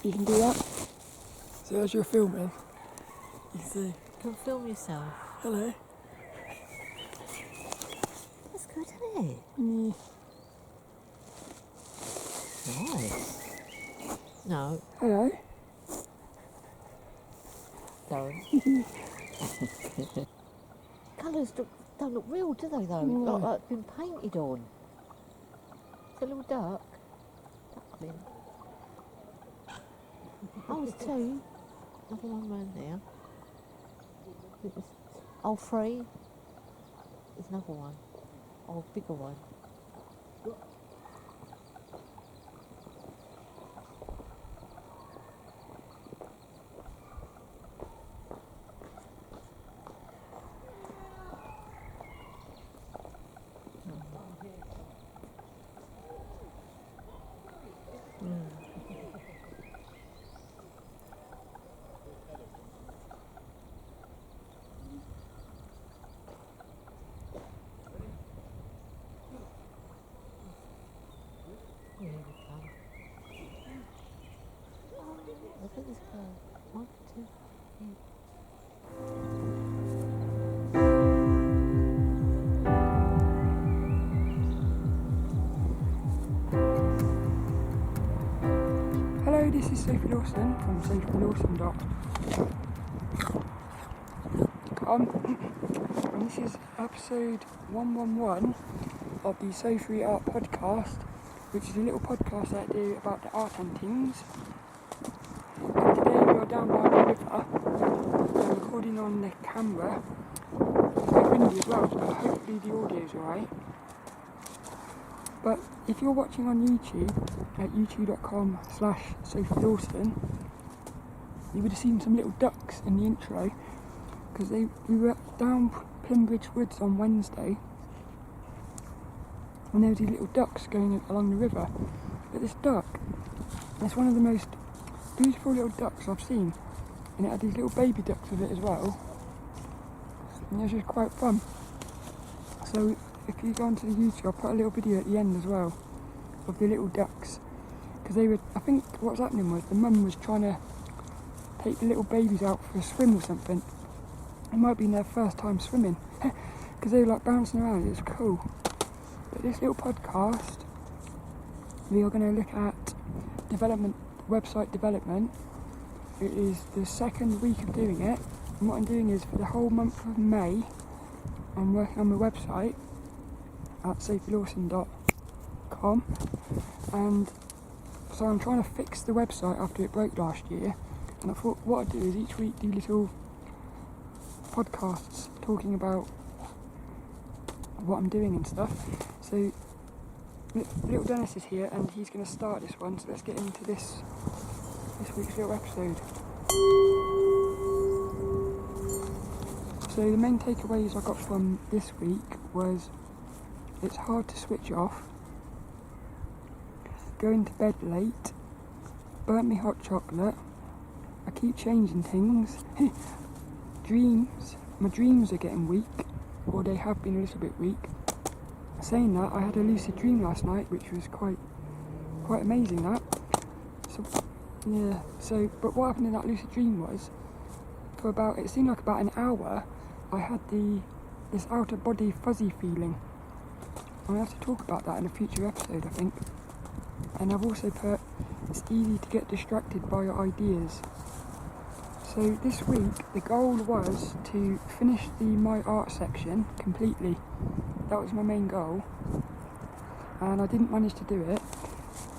You can do that. So as you're filming, you see. You can film yourself. Hello. That's good, isn't it? Mm. Nice. No, Hello. don't. Colours don't look real, do they, though? No. Like it's been painted on. It's a little duck. Duckling. Oh, it's two. Another one round there. Oh, three. There's another one. Oh, bigger one. Here we come. Look at this bird. 1, 2, 3. Hello, this is Sophie Lawson from sophielawson.com, and this is episode 111 of the Sophie Art Podcast, which is a little podcast that I do about the art and things. And today we are down by the river. I'm recording on the camera. It's a bit windy as well, but hopefully the audio is alright. But if you're watching on YouTube at youtube.com/SophieLawson, you would have seen some little ducks in the intro, because we were down Plimbridge Woods on Wednesday, and there was these little ducks going along the river. But this duck, it's one of the most beautiful little ducks I've seen, and it had these little baby ducks with it as well, and it was just quite fun. So if you go onto the YouTube, I'll put a little video at the end as well of the little ducks, because they were, I think what was happening was the mum was trying to take the little babies out for a swim or something. It might have been their first time swimming, because they were like bouncing around. It was cool. But this little podcast, we are going to look at website development. It is the second week of doing it, and what I'm doing is for the whole month of May, I'm working on my website at sophielawson.com, and so I'm trying to fix the website after it broke last year, and I thought what I'd do is each week do little podcasts talking about what I'm doing and stuff. So little Dennis is here and he's going to start this one, so let's get into this week's little episode. So the main takeaways I got from this week was it's hard to switch off, going to bed late, burnt me hot chocolate, I keep changing things, my dreams are getting weak, or they have been a little bit weak. Saying that, I had a lucid dream last night, which was quite amazing. That. So yeah. So, but what happened in that lucid dream was, it seemed like about an hour, I had this out of body fuzzy feeling. I'm gonna have to talk about that in a future episode, I think. And I've also put, it's easy to get distracted by your ideas. So this week, the goal was to finish the My Art section completely. That was my main goal. And I didn't manage to do it,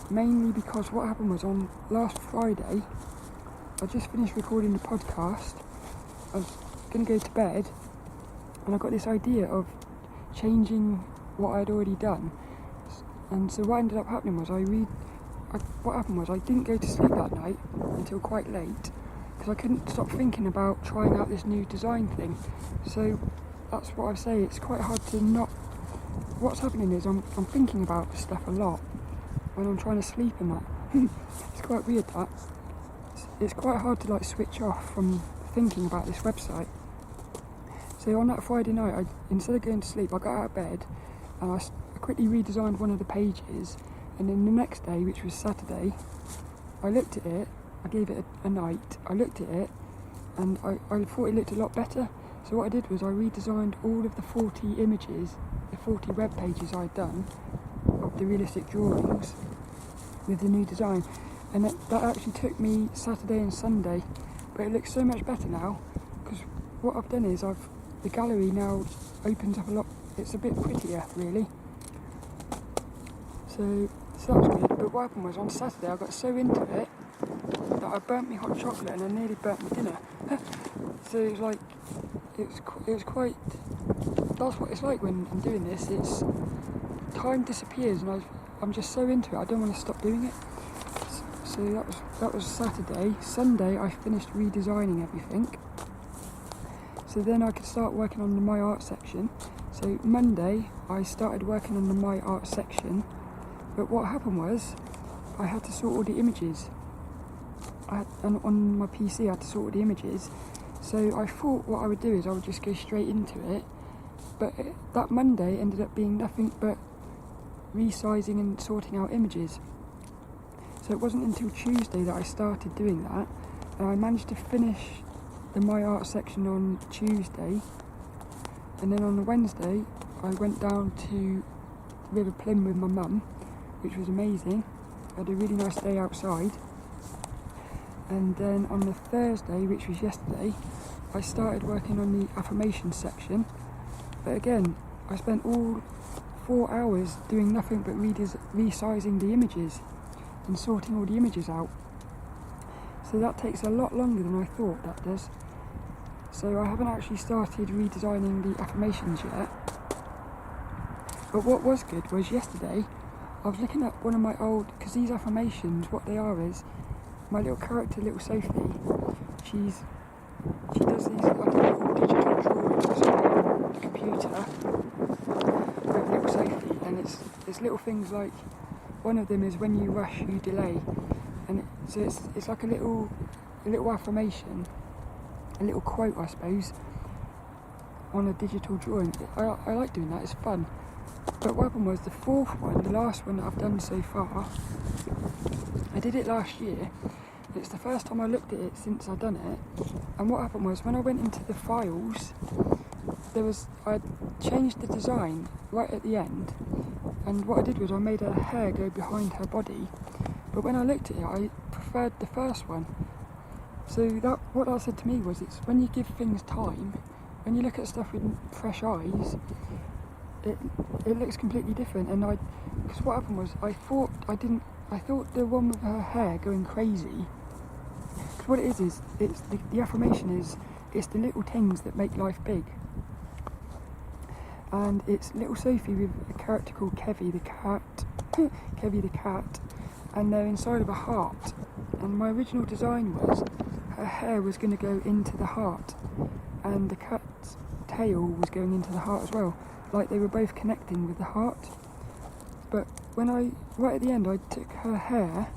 mainly because what happened was on last Friday, I just finished recording the podcast. I was going to go to bed, and I got this idea of changing what I'd already done. And so what ended up happening was I didn't go to sleep that night until quite late, because I couldn't stop thinking about trying out this new design thing. So that's what I say, it's quite hard to not... What's happening is I'm thinking about this stuff a lot when I'm trying to sleep and that. It's quite weird that. It's quite hard to like switch off from thinking about this website. So on that Friday night, instead of going to sleep, I got out of bed and I quickly redesigned one of the pages, and then the next day, which was Saturday, I looked at it I gave it a night. I looked at it and I thought it looked a lot better. So what I did was I redesigned all of the 40 images, the 40 web pages I'd done of the realistic drawings with the new design. And that actually took me Saturday and Sunday, but it looks so much better now because what I've done is the gallery now opens up a lot. It's a bit prettier, really. So that was good. But what happened was on Saturday I got so into it that I burnt me hot chocolate and I nearly burnt my dinner. So it was like, it was quite. That's what it's like when I'm doing this. It's time disappears and I'm just so into it. I don't want to stop doing it. So that was Saturday. Sunday I finished redesigning everything. So then I could start working on the My Art section. So Monday I started working on the My Art section, but what happened was I had to sort all the images. And on my PC I had to sort all the images. So I thought what I would do is I would just go straight into it, but that Monday ended up being nothing but resizing and sorting out images. So it wasn't until Tuesday that I started doing that, and I managed to finish the My Art section on Tuesday, and then on the Wednesday I went down to River Plym with my mum, which was amazing. I had a really nice day outside. And then on the Thursday, which was yesterday, I started working on the affirmation section, but again I spent all 4 hours doing nothing but resizing the images and sorting all the images out. So that takes a lot longer than I thought that does. So I haven't actually started redesigning the affirmations yet. But what was good was yesterday I was looking at one of my old, because these affirmations, what they are is, my little character, little Sophie, she does these like little digital drawings on the computer with little Sophie, and it's little things like, one of them is when you rush you delay, and so it's like a little affirmation, a little quote I suppose, on a digital drawing. I like doing that, it's fun. But what happened was the fourth one, the last one that I've done so far, I did it last year. It's the first time I looked at it since I'd done it. And what happened was when I went into the files, I changed the design right at the end. And what I did was I made her hair go behind her body. But when I looked at it, I preferred the first one. So what that said to me was, it's when you give things time, when you look at stuff with fresh eyes, it looks completely different. And because what happened was I thought the one with her hair going crazy, because what it is it's the affirmation is, it's the little things that make life big. And it's little Sophie with a character called Kevy the cat, and they're inside of a heart. And my original design was her hair was going to go into the heart, and the cat's tail was going into the heart as well, like they were both connecting with the heart. But right at the end I took her hair,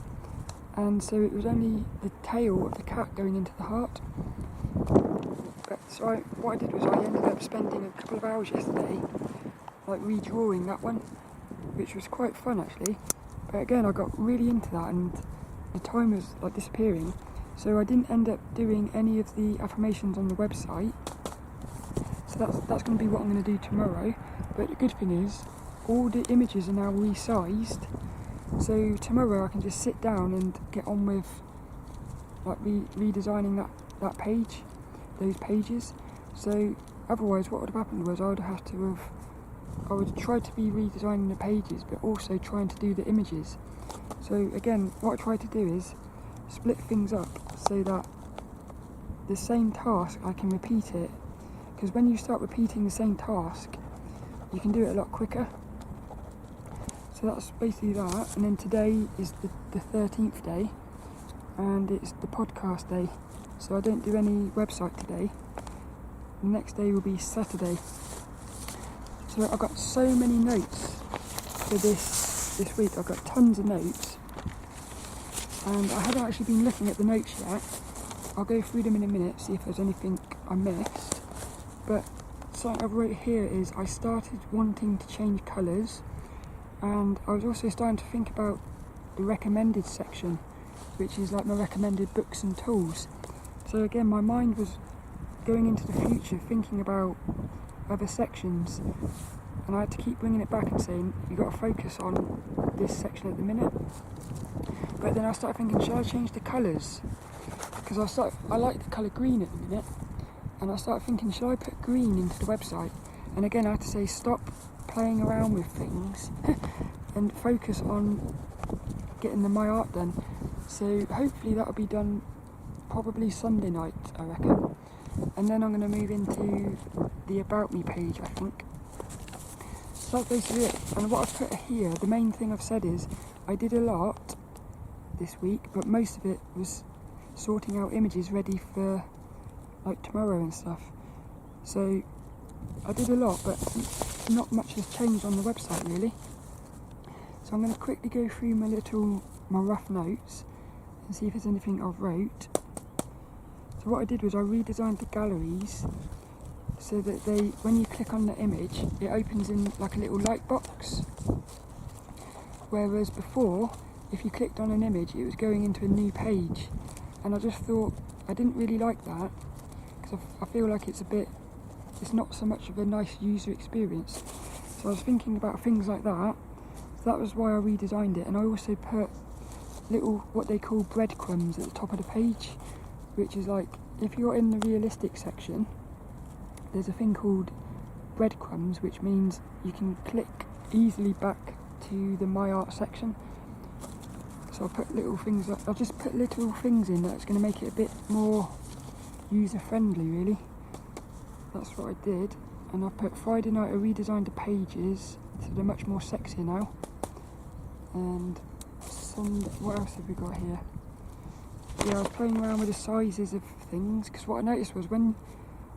and so it was only the tail of the cat going into the heart. But so what I did was I ended up spending a couple of hours yesterday like redrawing that one, which was quite fun actually. But again I got really into that and the time was like disappearing, so I didn't end up doing any of the affirmations on the website. So that's going to be what I'm going to do tomorrow. But the good thing is, all the images are now resized, so tomorrow I can just sit down and get on with like redesigning that page, those pages. So otherwise what would have happened was I would try to be redesigning the pages but also trying to do the images. So again, what I try to do is split things up so that the same task I can repeat it, because when you start repeating the same task you can do it a lot quicker. So that's basically that. And then today is the 13th day, and it's the podcast day, so I don't do any website today. The next day will be Saturday. So I've got so many notes for this week. I've got tons of notes, and I haven't actually been looking at the notes yet. I'll go through them in a minute, see if there's anything I missed. But something I've wrote here is I started wanting to change colours, and I was also starting to think about the recommended section, which is like my recommended books and tools. So again, my mind was going into the future, thinking about other sections, and I had to keep bringing it back and saying, you've got to focus on this section at the minute. But then I started thinking, should I change the colours? Because I like the colour green at the minute, and I started thinking, should I put green into the website? And again, I had to say, stop playing around with things and focus on getting the my art done. So hopefully that'll be done probably Sunday night, I reckon. And then I'm going to move into the About Me page, I think. So that's basically it. And what I've put here, the main thing I've said is, I did a lot this week, but most of it was sorting out images ready for like tomorrow and stuff. So I did a lot, but not much has changed on the website really. So I'm going to quickly go through my rough notes and see if there's anything I wrote. So what I did was I redesigned the galleries so that when you click on the image, it opens in like a little light box. Whereas before, if you clicked on an image, it was going into a new page. And I just thought, I didn't really like that, because I feel like it's not so much of a nice user experience. So I was thinking about things like that. So that was why I redesigned it. And I also put little, what they call breadcrumbs at the top of the page, which is like, if you're in the realistic section, there's a thing called breadcrumbs, which means you can click easily back to the My Art section. So I'll just put little things in that's going to make it a bit more user friendly really. That's what I did. And I put Friday night, I redesigned the pages so they're much more sexy now. And what else have we got here? Yeah, I was playing around with the sizes of things, because what I noticed was when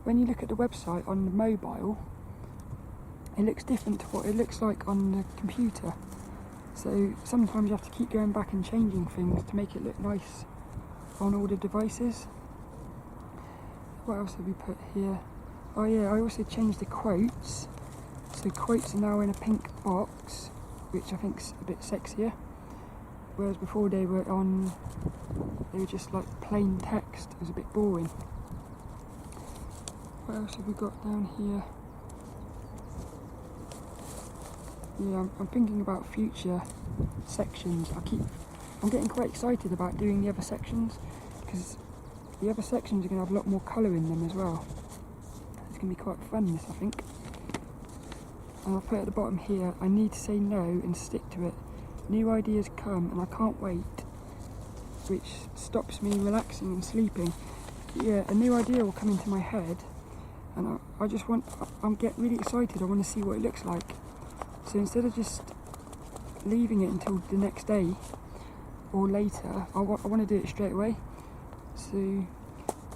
you look at the website on the mobile, it looks different to what it looks like on the computer. So sometimes you have to keep going back and changing things to make it look nice on all the devices. What else have we put here? Oh yeah, I also changed the quotes. So quotes are now in a pink box, which I think's a bit sexier. Whereas before they were just like plain text. It was a bit boring. What else have we got down here? Yeah, I'm thinking about future sections. I'm getting quite excited about doing the other sections, because the other sections are going to have a lot more colour in them as well. It's going to be quite fun, this I think. And I'll put at the bottom here, I need to say no and stick to it. New ideas come and I can't wait, which stops me relaxing and sleeping. Yeah, a new idea will come into my head, and I'm getting really excited. I want to see what it looks like. So instead of just leaving it until the next day or later, I want to do it straight away. So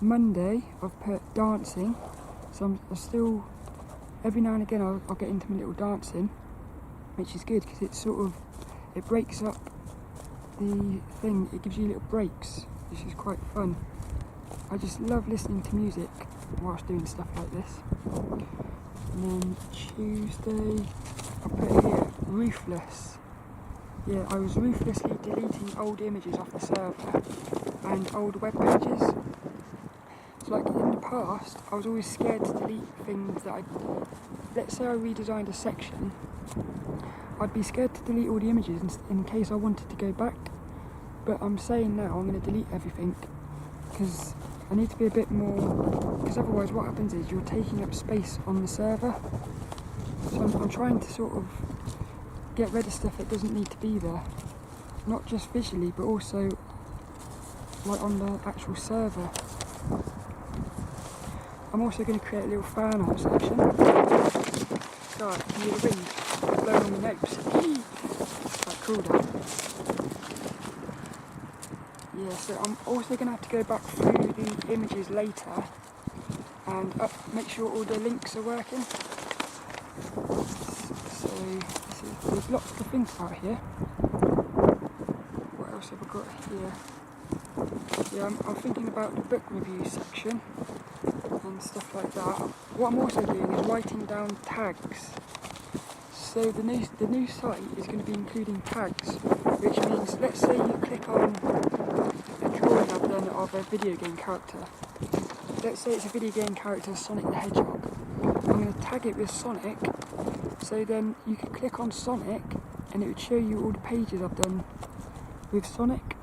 Monday I've put dancing, so I'm still, every now and again I'll get into my little dancing, which is good because it breaks up the thing, it gives you little breaks, which is quite fun. I just love listening to music whilst doing stuff like this. And then Tuesday, I put here, ruthless. Yeah, I was ruthlessly deleting old images off the server and old web pages. So like in the past, I was always scared to delete things that let's say I redesigned a section, I'd be scared to delete all the images in case I wanted to go back. But I'm saying now I'm going to delete everything, because I need to be a bit more, because otherwise what happens is you're taking up space on the server. So I'm trying to sort of get rid of stuff that doesn't need to be there, not just visually but also like on the actual server. I'm also going to create a little fan art section. God, can you hear the wind blowing on my nose? Quite cool though. Yeah, so I'm also going to have to go back through the images later and make sure all the links are working. So there's lots to think about here. What else have I got here? Yeah, I'm thinking about the book review section and stuff like that. What I'm also doing is writing down tags. So the new site is going to be including tags which means, let's say you click on a drawing I've done of a video game character. Let's say it's a video game character, Sonic the Hedgehog. I'm going to tag it with Sonic, so then you can click on Sonic and it would show you all the pages I've done with Sonic.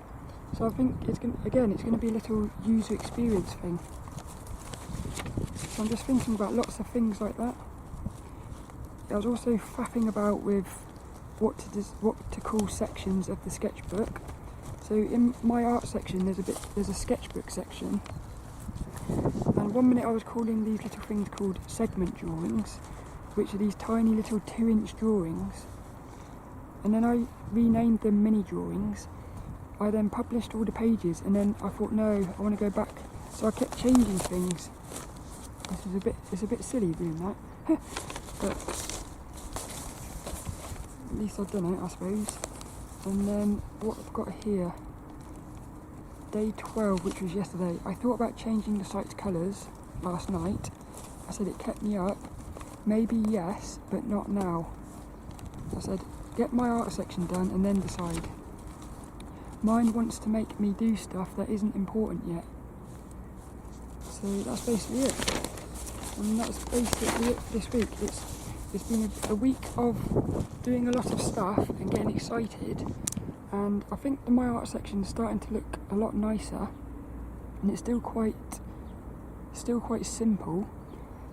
So I think it's going to be a little user experience thing. So I'm just thinking about lots of things like that. I was also faffing about with what to call sections of the sketchbook. So in my art section there's a sketchbook section, and one minute I was calling these little things called segment drawings, which are these tiny little 2-inch drawings, and then I renamed them mini drawings. I then published all the pages, and then I thought, no, I want to go back, so I kept changing things. It's a bit silly doing that, but at least I've done it, I suppose. And then what I've got here, day 12, which was yesterday, I thought about changing the site's colours last night. I said it kept me up. Maybe yes, but not now. I said, get my art section done and then decide. Mine wants to make me do stuff that isn't important yet. So that's basically it. And that's basically it for this week. It's been a week of doing a lot of stuff and getting excited, and I think my art section is starting to look a lot nicer, and it's still quite simple,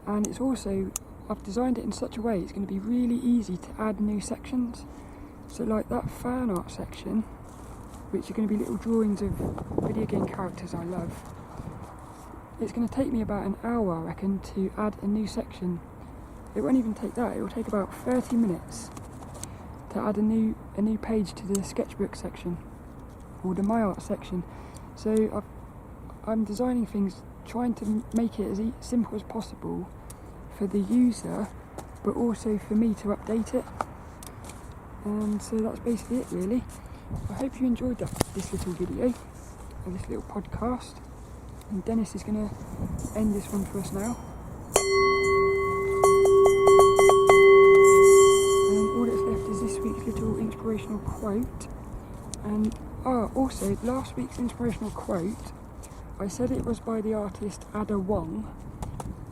and it's also, I've designed it in such a way it's going to be really easy to add new sections. So like that fan art section, which are going to be little drawings of video game characters I love, it's going to take me about an hour, I reckon, to add a new section. It won't even take that, it will take about 30 minutes to add a new page to the sketchbook section, or the my art section. So I'm designing things, trying to make it as simple as possible for the user, but also for me to update it. And so that's basically it really. I hope you enjoyed this little video, or this little podcast. And Dennis is going to end this one for us now. All that's left is this week's little inspirational quote. And also last week's inspirational quote, I said it was by the artist Ada Wong,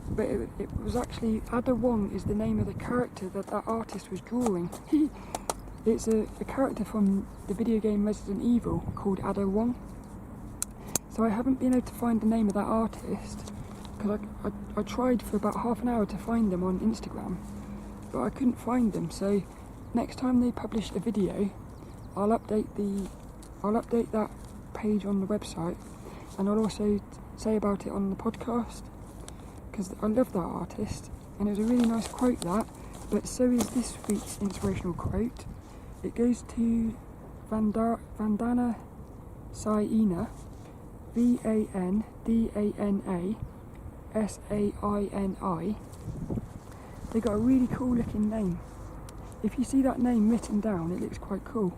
but it was actually, Ada Wong is the name of the character that artist was drawing. It's a character from the video game Resident Evil called Ada Wong. So I haven't been able to find the name of that artist, because I tried for about half an hour to find them on Instagram, but I couldn't find them. So next time they publish a video, I'll update that page on the website, and I'll also say about it on the podcast, because I love that artist, and it was a really nice quote that. But so is this week's inspirational quote. It goes to Vandana Saini, Vandana Saini. They got a really cool looking name. If you see that name written down, it looks quite cool.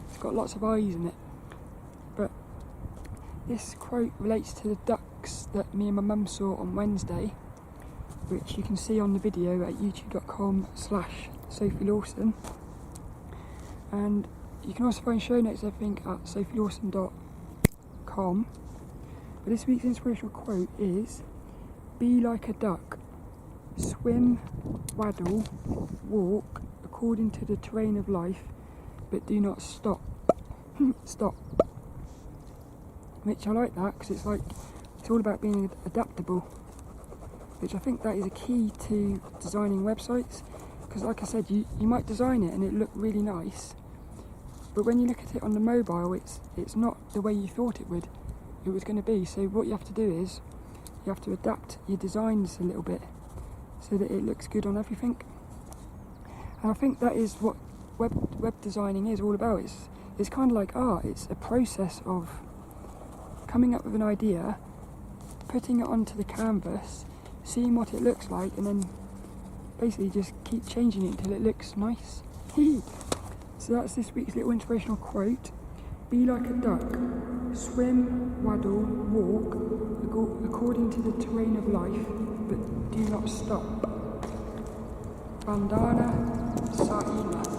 It's got lots of eyes in it. But this quote relates to the ducks that me and my mum saw on Wednesday, which you can see on the video at youtube.com/Sophie Lawson. And you can also find show notes, I think, at sophielawson.com. But this week's inspirational quote is, be like a duck, swim, waddle, walk according to the terrain of life, but do not stop. Stop. Which I like that, because it's all about being adaptable, which I think that is a key to designing websites. Because like I said, you might design it and it look really nice, but when you look at it on the mobile, it's not the way you thought it was going to be. So what you have to do is you have to adapt your designs a little bit so that it looks good on everything. And I think that is what web designing is all about. It's kind of like art. It's a process of coming up with an idea, putting it onto the canvas, seeing what it looks like, and then basically just keep changing it until it looks nice. So that's this week's little inspirational quote. Be like a duck, swim, waddle, walk according to the terrain of life, but do not stop. Vandana Saini.